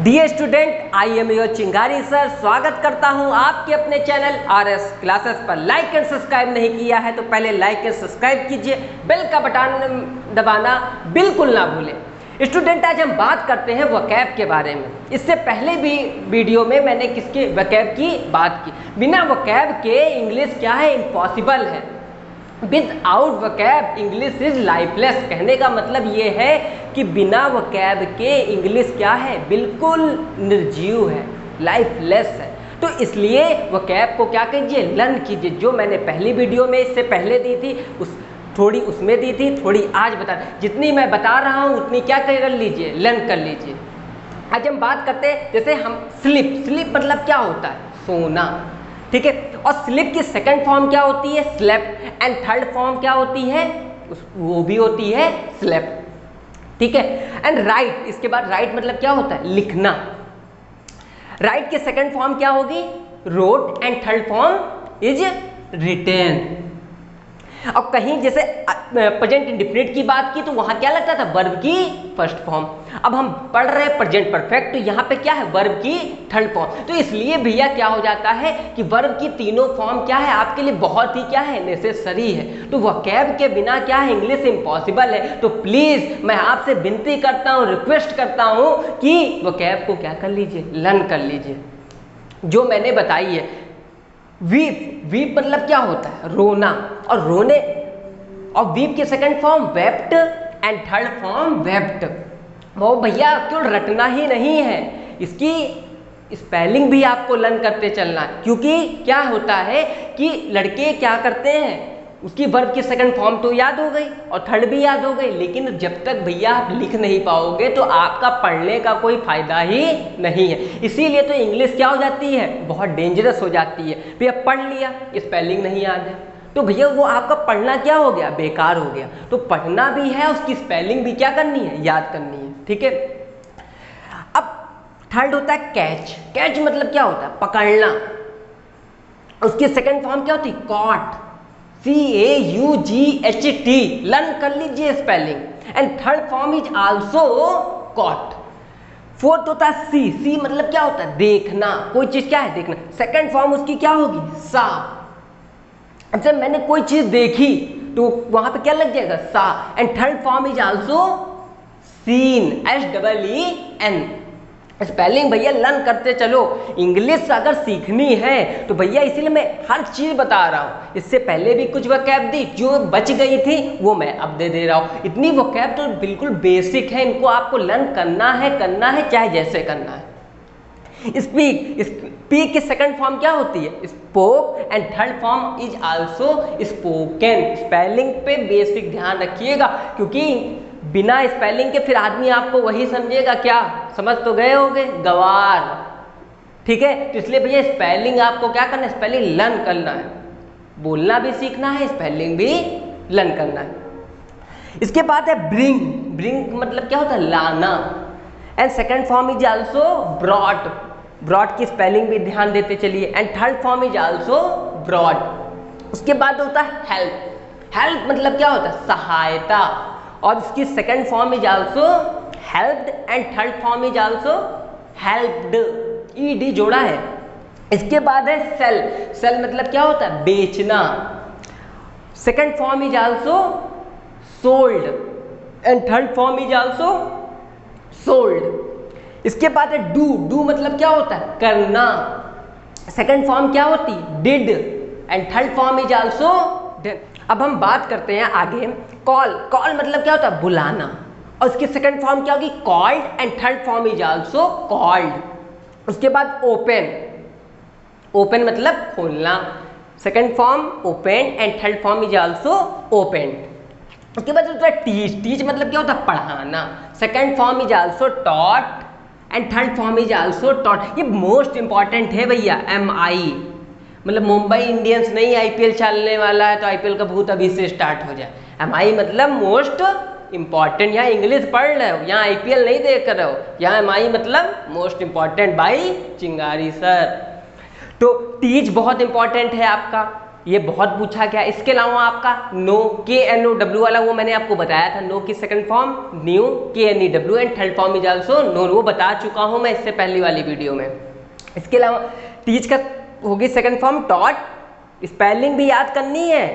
Dear student, I am your Chingari sir. स्वागत करता हूं आपके अपने चैनल आरएस क्लासेस पर। लाइक एंड सब्सक्राइब नहीं किया है तो पहले लाइक एंड सब्सक्राइब कीजिए, बेल का बटन दबाना बिल्कुल ना भूलें। स्टूडेंट, आज हम बात करते हैं वोकैब के बारे में। इससे पहले भी वीडियो में मैंने किसके वोकैब की बात की। बिना वोकैब के इंग्लिश क्या है, इम्पॉसिबल है। Without vocab English is lifeless. कहने का मतलब ये है कि बिना वोकैब के इंग्लिश क्या है, बिल्कुल निर्जीव है, लाइफलेस है। तो इसलिए वोकैब को क्या कीजिए, लर्न कीजिए। जो मैंने पहली वीडियो में इससे पहले दी थी, थोड़ी उसमें दी थी, थोड़ी आज बता, जितनी मैं बता रहा हूँ उतनी क्या कर लीजिए, लर्न कर लीजिए। आज हम बात करते हैं, जैसे हम स्लीप मतलब क्या होता है, सोना, ठीक है। और स्लीप की सेकंड फॉर्म क्या होती है, स्लेप्ट। एंड थर्ड फॉर्म क्या होती है, वो भी होती है स्लेप्ट, ठीक है। एंड राइट, इसके बाद राइट मतलब क्या होता है, लिखना। राइट की सेकंड फॉर्म क्या होगी, wrote. And third form is written. अब कहीं जैसे प्रेजेंट इंडेफिनिट की बात की तो वहां क्या लगता था, वर्ब की फर्स्ट फॉर्म। अब हम पढ़ रहे हैं प्रेजेंट परफेक्ट, तो यहाँ पे क्या है, वर्ब की थर्ड फॉर्म। तो इसलिए भैया क्या हो जाता है कि वर्ब की तीनों फॉर्म क्या है आपके लिए बहुत ही क्या है, नेसेसरी है। तो वोकैब के बिना क्या है, इंग्लिश इम्पॉसिबल है। तो प्लीज मैं आपसे विनती करता हूँ, रिक्वेस्ट करता हूँ कि वोकैब को क्या कर लीजिए, लर्न कर लीजिए, जो मैंने बताई है। वीप मतलब क्या होता है, रोना। और रोने, और वीप की second form wept and third form wept. वो भैया क्यों रटना ही नहीं है, इसकी स्पेलिंग भी आपको लर्न करते चलना है। क्योंकि क्या होता है कि लड़के क्या करते हैं, उसकी वर्ब की सेकंड फॉर्म तो याद हो गई और थर्ड भी याद हो गई, लेकिन जब तक भैया आप लिख नहीं पाओगे तो आपका पढ़ने का कोई फायदा ही नहीं है। इसीलिए तो इंग्लिश क्या हो जाती है, बहुत डेंजरस हो जाती है। भैया पढ़ लिया, स्पेलिंग नहीं याद है, तो भैया वो आपका पढ़ना क्या हो गया, बेकार हो गया। तो पढ़ना भी है, उसकी स्पेलिंग भी क्या करनी है, याद करनी है, ठीक है। अब थर्ड होता है कैच। कैच मतलब क्या होता है, पकड़ना। उसकी सेकंड फॉर्म क्या होती है, कॉट, CAUGHT। लर्न कर लीजिए spelling. And third form is also caught. Fourth होता है सी मतलब क्या होता है, देखना। कोई चीज क्या है, देखना। सेकंड फॉर्म उसकी क्या होगी, सा। जब मैंने कोई चीज देखी तो वहां पे क्या लग जाएगा, सा। And third form is also seen, SEEN। Spelling भैया लर्न करते चलो। इंग्लिश अगर सीखनी है तो भैया, इसीलिए मैं हर चीज बता रहा हूँ। इससे पहले भी कुछ वोकैब दी, जो बच गई थी वो मैं अब दे रहा हूँ। इतनी वोकैब तो बिल्कुल बेसिक है, इनको आपको लर्न करना है चाहे जैसे करना है। स्पीक की सेकंड फॉर्म क्या होती है, spoke. And third form is also spoken. Spelling पे बेसिक ध्यान रखिएगा, क्योंकि बिना स्पेलिंग के फिर आदमी आपको वही समझेगा, क्या समझ तो गए होंगे, गवार, ठीक है। तो इसलिए भैया स्पेलिंग आपको क्या करना है, स्पेलिंग लर्न करना है। बोलना भी सीखना है, स्पेलिंग भी लर्न करना है। इसके बाद है ब्रिंग मतलब क्या होता है, लाना। एंड second form is also brought की स्पेलिंग भी ध्यान देते चलिए। And third form is also brought. उसके बाद होता है हेल्प मतलब क्या होता है, सहायता। और इसकी second form is also helped. And third form is also helped, ED जोड़ा है। इसके बाद है सेल मतलब क्या होता है, बेचना। Second form is also sold. And third form is also sold. इसके बाद है डू मतलब क्या होता है, करना। सेकंड फॉर्म क्या होती, did. And third form is also done. अब हम बात करते हैं आगे कॉल मतलब क्या होता है, बुलाना। और उसकी सेकंड फॉर्म क्या होगी, called. And third form is also called. उसके बाद ओपन मतलब खोलना। Second form open. And third form is also open. उसके बाद होता है टीच मतलब क्या होता है, पढ़ाना। Second form is also taught. And third form is also taught. ये मोस्ट इंपॉर्टेंट है भैया, MI मतलब मुंबई इंडियंस नहीं, IPL चलने वाला है तो IPL का भूत अभी से स्टार्ट हो जाए। MI मतलब मोस्ट इंपॉर्टेंट। यहाँ इंग्लिश पढ़ रहे हो, यहाँ IPL नहीं देख रहे हो, यहाँ MI मतलब मोस्ट इंपॉर्टेंट बाई चिंगारी सर। तो टीच बहुत इंपॉर्टेंट है आपका। ये बहुत पूछा गया। इसके अलावा आपका नो, KNOW वाला वो मैंने आपको बताया था, नो की second form knew, KNEW and third form is also known, वो बता चुका हूँ मैं इससे पहली वाली वीडियो में। इसके अलावा टीच का होगी सेकंड फॉर्म टॉट, स्पेलिंग भी याद करनी है,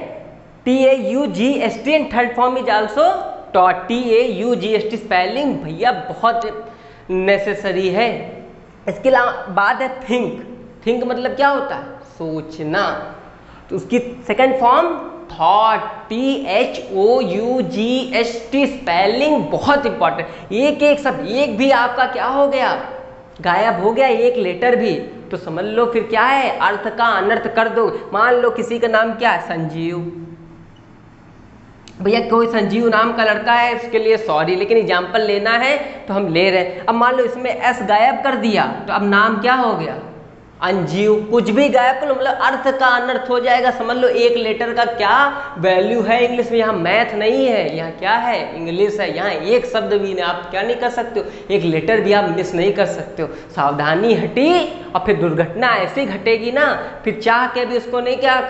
TAUGST and third form is also taught, TAUGST spelling भैया बहुत नेसेसरी है। इसके अलावा बाद है थिंक, थिंक मतलब क्या होता है, सोचना, तो उसकी second form thought, THOUGST spelling बहुत इंपॉर्टेंट। एक एक सब, एक भी आपका क्या हो गया, गायब हो गया, एक लेटर भी, तो समझ लो फिर क्या है, अर्थ का अनर्थ कर दो। मान लो किसी का नाम क्या है, संजीव, भैया कोई संजीव नाम का लड़का है, उसके लिए सॉरी, लेकिन एग्जाम्पल लेना है तो हम ले रहे हैं। अब मान लो इसमें एस गायब कर दिया तो अब नाम क्या हो गया, अंजीव। कुछ भी गायब कर लो मतलब अर्थ का अनर्थ हो जाएगा। समझ लो एक लेटर का क्या वैल्यू है इंग्लिश में। यहाँ मैथ नहीं है, यहाँ क्या है, इंग्लिश है। यहाँ एक शब्द भी नहीं, आप क्या नहीं कर सकते हो, एक लेटर भी आप मिस नहीं कर सकते हो। सावधानी हटी और फिर दुर्घटना ऐसी घटेगी ना, फिर चाह के भी उसको नहीं क्या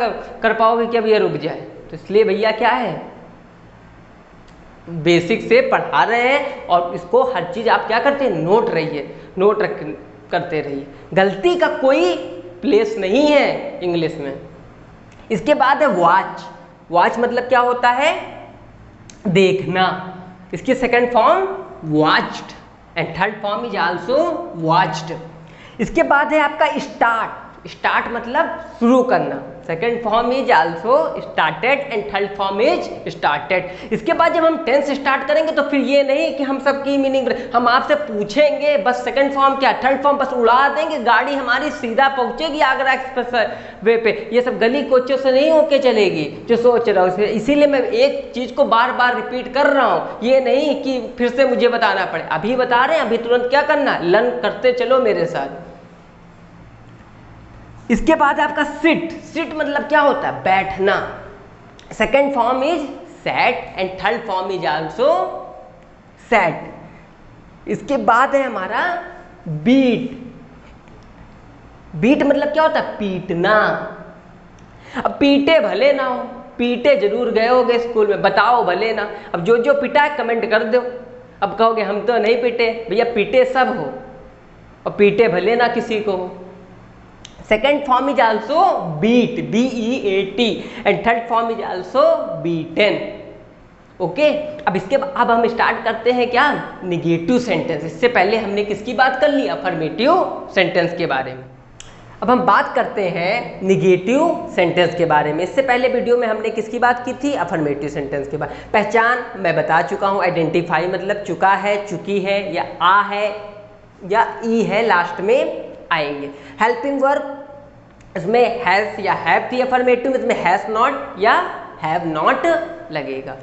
कर पाओगे कि अब ये रुक जाए। तो इसलिए भैया क्या है, बेसिक से पढ़ा रहे हैं और इसको हर चीज़ आप क्या करते हैं, नोट रहिए, नोट करते रहिए। गलती का कोई प्लेस नहीं है इंग्लिश में। इसके बाद है वॉच, वॉच मतलब क्या होता है, देखना। इसकी second form watched and third form is also watched. इसके बाद है आपका स्टार्ट, स्टार्ट मतलब शुरू करना, second form is also started and third form is started. इसके बाद जब हम टेंस स्टार्ट करेंगे तो फिर ये नहीं कि हम सबकी मीनिंग, हम आपसे पूछेंगे बस सेकंड फॉर्म क्या, थर्ड फॉर्म बस उड़ा देंगे, गाड़ी हमारी सीधा पहुंचेगी आगरा एक्सप्रेस वे पे। ये सब गली कोचों से नहीं होके चलेगी जो सोच रहा हूँ। इसीलिए मैं एक चीज को बार बार रिपीट कर रहा हूँ, ये नहीं कि फिर से मुझे बताना पड़े। अभी बता रहे हैं, अभी तुरंत क्या करना, लर्न करते चलो मेरे साथ। इसके बाद आपका सिट, सिट मतलब क्या होता है, बैठना। Second form is sat and third form is also sat. इसके बाद है हमारा बीट, बीट मतलब क्या होता है, पीटना। अब पीटे भले ना हो, पीटे जरूर गए होगे स्कूल में, बताओ भले ना। अब जो जो पिटा है कमेंट कर दो। अब कहोगे हम तो नहीं पीटे, भैया पीटे सब हो और पीटे भले ना किसी को हो। Second form is also beat, BEAT and third form is also beaten. Okay, अब इसके अब हम स्टार्ट करते हैं क्या, निगेटिव सेंटेंस। इससे पहले हमने किसकी बात कर ली, अफर्मेटिव सेंटेंस के बारे में। अब हम बात करते हैं निगेटिव सेंटेंस के बारे में। इससे पहले वीडियो में हमने किसकी बात की थी, अफर्मेटिव सेंटेंस के बारे में। पहचान मैं बता चुका हूँ, आइडेंटिफाई मतलब चुका है, चुकी है, या आ है या ई है लास्ट में आएंगे। हेल्पिंग वर्ब, इसमें हैज या हैव थी अफर्मेटिव, इसमें हैज नॉट या हैव नॉट लगेगा।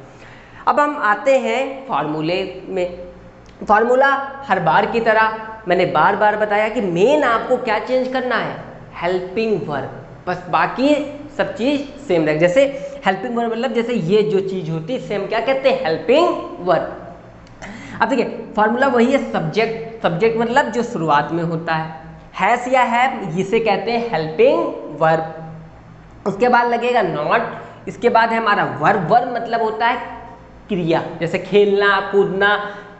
अब हम आते हैं फॉर्मूले में। फॉर्मूला हर बार की तरह मैंने बार बार बताया कि मेन आपको क्या चेंज करना है, हेल्पिंग वर्ब, बस बाकी सब चीज़ सेम रहे। जैसे हेल्पिंग वर्ब मतलब जैसे ये जो चीज़ होती है सेम क्या कहते हैं, हेल्पिंग वर्ब। अब देखिए फॉर्मूला वही है, सब्जेक्ट, सब्जेक्ट मतलब जो शुरुआत में होता है, हैज या हैव इसे कहते हैं हेल्पिंग वर्ब। उसके बाद लगेगा नॉट, इसके बाद है हमारा वर्ब, वर्ब मतलब होता है क्रिया, जैसे खेलना कूदना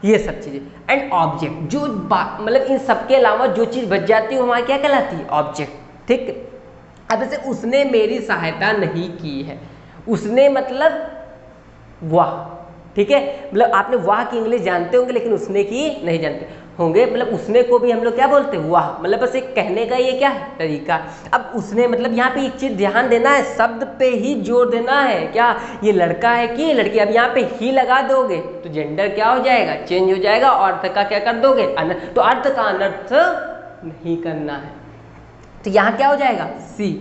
ये सब चीज़ें। एंड ऑब्जेक्ट, जो मतलब इन सब के अलावा जो चीज़ बच जाती है वो हमारी क्या कहलाती है, ऑब्जेक्ट। ठीक, अब जैसे उसने मेरी सहायता नहीं की है, उसने मतलब वाह, ठीक है, मतलब आपने वाह की इंग्लिश जानते होंगे लेकिन उसने की नहीं जानते होंगे। मतलब उसने को भी हम लोग क्या बोलते हैं, वाह, मतलब बस एक कहने का ये क्या है तरीका। अब उसने मतलब यहाँ पे एक चीज़ ध्यान देना है, शब्द पे ही जोर देना है, क्या ये लड़का है कि लड़की। अब यहाँ पे ही लगा दोगे तो जेंडर क्या हो जाएगा, चेंज हो जाएगा, और अर्थ का क्या कर दोगे, तो अर्थ का अनर्थ नहीं करना है, तो यहाँ क्या हो जाएगा, सी।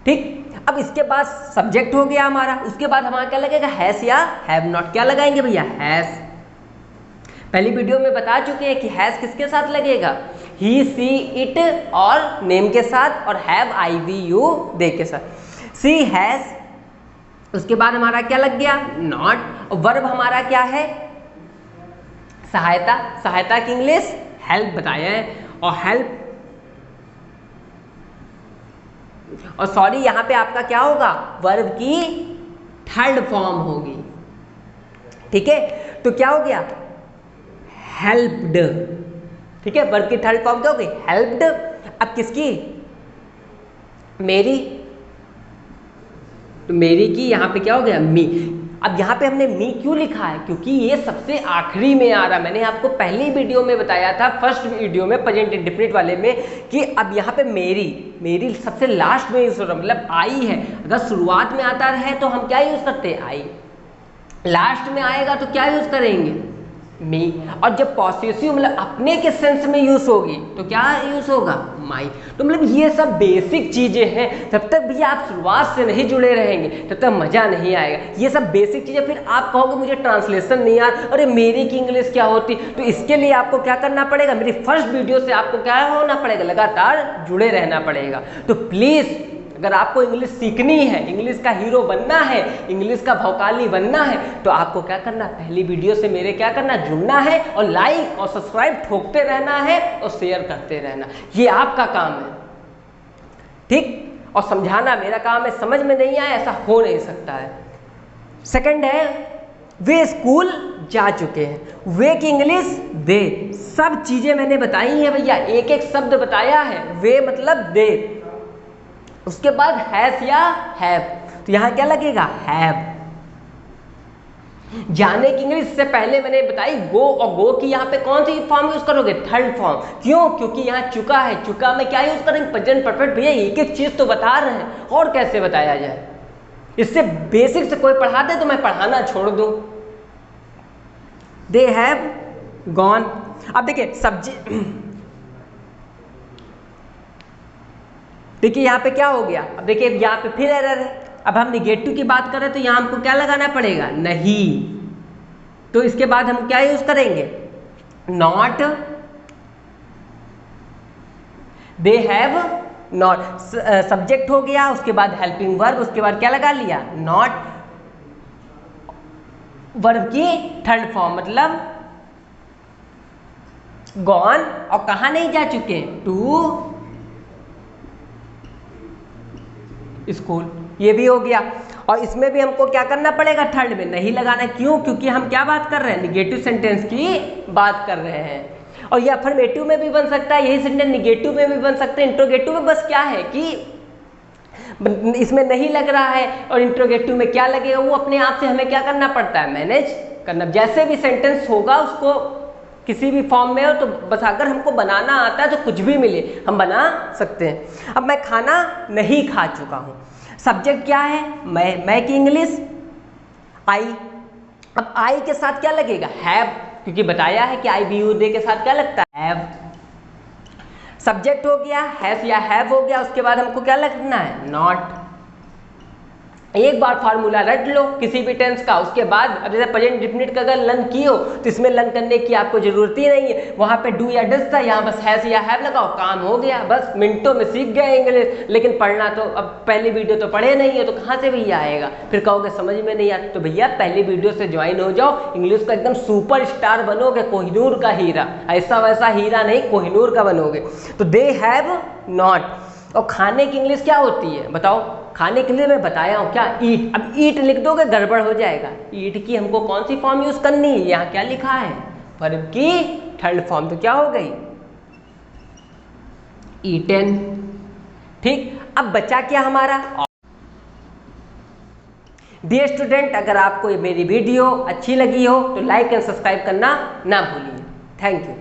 ठीक, अब इसके बाद सब्जेक्ट हो गया हमारा, उसके बाद हमारा क्या लगेगा, हैज या हैव नॉट। क्या लगाएंगे भैया, हैज। पहली वीडियो में बता चुके हैं कि हैज किसके साथ लगेगा, ही सी इट और नेम के साथ, और हैव IVU दे के साथ। सी हैज, उसके बाद हमारा क्या लग गया, नॉट। वर्ब हमारा क्या है, सहायता, सहायता की इंग्लिश हेल्प बताया है, और हेल्प और सॉरी यहाँ पे आपका क्या होगा, वर्ब की थर्ड फॉर्म होगी। ठीक है, तो क्या हो गया, हेल्प्ड। ठीक है, वर्ब की थर्ड फॉर्म क्या हो गई, हेल्प्ड। अब किसकी, मेरी, तो मेरी की यहाँ पे क्या हो गया, मी। अब यहाँ पे हमने मी क्यों लिखा है, क्योंकि ये सबसे आखिरी में आ रहा। मैंने आपको पहली वीडियो में बताया था, फर्स्ट वीडियो में प्रेजेंट इंडेफिनिट वाले में, कि अब यहाँ पे मेरी, मेरी सबसे लास्ट में यूज हो रहा, मतलब आई है। अगर शुरुआत में आता है तो हम क्या यूज करते हैं, आई। लास्ट में आएगा तो क्या यूज करेंगे, मी। और जब पॉसेसिव मतलब अपने के सेंस में यूज होगी तो क्या यूज होगा, माई। तो मतलब ये सब बेसिक चीजें हैं, तब तक भी आप शुरुआत से नहीं जुड़े रहेंगे तब तक मजा नहीं आएगा। ये सब बेसिक चीजें, फिर आप कहोगे मुझे ट्रांसलेशन नहीं आ, अरे मेरी की इंग्लिश क्या होती। तो इसके लिए आपको क्या करना पड़ेगा, मेरी फर्स्ट वीडियो से आपको क्या होना पड़ेगा, लगातार जुड़े रहना पड़ेगा। तो प्लीज अगर आपको इंग्लिश सीखनी है, इंग्लिश का हीरो बनना है, इंग्लिश का भौकाली बनना है, तो आपको क्या करना, पहली वीडियो से मेरे क्या करना, जुड़ना है और लाइक और सब्सक्राइब ठोकते रहना है और शेयर करते रहना। ये आपका काम है, ठीक। और समझाना मेरा काम है, समझ में नहीं आया ऐसा हो नहीं सकता है। सेकंड है, वे स्कूल जा चुके हैं। वे की इंग्लिश दे। सब चीजें मैंने बताई हैं भैया, एक एक शब्द बताया है। वे मतलब दे, उसके बाद हैज या हैव, तो यहां क्या लगेगा, हैव। जाने की इंग्लिश से पहले मैंने बताई गो, और गो की यहां पे कौन सी फॉर्म यूज करोगे, थर्ड फॉर्म। क्यों, क्योंकि यहां चुका है, चुका में क्या यूज करेंगे, प्रेजेंट परफेक्ट। भैया एक एक चीज तो बता रहे हैं, और कैसे बताया जाए, इससे बेसिक से कोई पढ़ा दे तो मैं पढ़ाना छोड़ दूं। They have gone. अब देखिए सब्जेक्ट, देखिए यहाँ पे क्या हो गया, अब देखिए यहाँ पे फिर एरर है। अब हम निगेटिव की बात करें तो यहाँ हमको क्या लगाना पड़ेगा, नहीं। तो इसके बाद हम क्या यूज करेंगे, not. They have not, subject हो गया, उसके बाद हेल्पिंग वर्ब, उसके बाद क्या लगा लिया, नॉट। वर्ब की थर्ड फॉर्म मतलब गॉन, और कहाँ नहीं जा चुके, टू स्कूल। ये भी हो गया। और इसमें भी हमको क्या करना पड़ेगा, थर्ड में नहीं लगाना। क्यों, क्योंकि हम क्या बात कर रहे हैं, निगेटिव सेंटेंस की बात कर रहे हैं। और ये अफर्मेटिव में भी बन सकता है, यही सेंटेंस निगेटिव में भी बन सकते हैं। इंट्रोगेटिव में बस क्या है कि इसमें नहीं लग रहा है, और इंट्रोगेटिव में क्या लगेगा, वो अपने आप से हमें क्या करना पड़ता है, मैनेज करना। जैसे भी सेंटेंस होगा उसको किसी भी फॉर्म में हो, तो बस अगर हमको बनाना आता है तो कुछ भी मिले हम बना सकते हैं। अब मैं खाना नहीं खा चुका हूं, सब्जेक्ट क्या है, मैं की इंग्लिश आई। अब आई के साथ क्या लगेगा, हैव, क्योंकि बताया है कि आई बी यू दे के साथ क्या लगता है, हैव। सब्जेक्ट हो गया, हैज या हैव हो गया, उसके बाद हमको क्या लगना है, नॉट। एक बार फार्मूला रट लो किसी भी टेंस का, उसके बाद अब जैसे प्रेजेंट डिफिनिट का अगर लर्न किए हो तो इसमें लर्न करने की आपको जरूरत ही नहीं है। वहां पे डू या डज था, यहाँ बस हैज या हैव लगाओ, काम हो गया, बस मिनटों में सीख गए इंग्लिश। लेकिन पढ़ना तो अब पहली वीडियो तो पढ़े नहीं है, तो कहाँ से भैया आएगा, फिर कहोगे समझ में नहीं आता। तो भैया पहली वीडियो से ज्वाइन हो जाओ, इंग्लिश का एकदम सुपर स्टार बनोगे, कोहिनूर का हीरा। ऐसा वैसा हीरा नहीं, कोहिनूर का बनोगे। तो दे हैव नॉट। और खाने की इंग्लिश क्या होती है बताओ, खाने के लिए मैं बताया हूं क्या, ईट। अब ईट लिख दोगे गड़बड़ हो जाएगा। ईट की हमको कौन सी फॉर्म यूज करनी है, यहां क्या लिखा है, वर्ब की थर्ड फॉर्म, तो क्या हो गई, ईटन। ठीक, अब बचा क्या हमारा, डियर स्टूडेंट, अगर आपको मेरी वीडियो अच्छी लगी हो तो लाइक एंड सब्सक्राइब करना ना भूलिए। Thank you.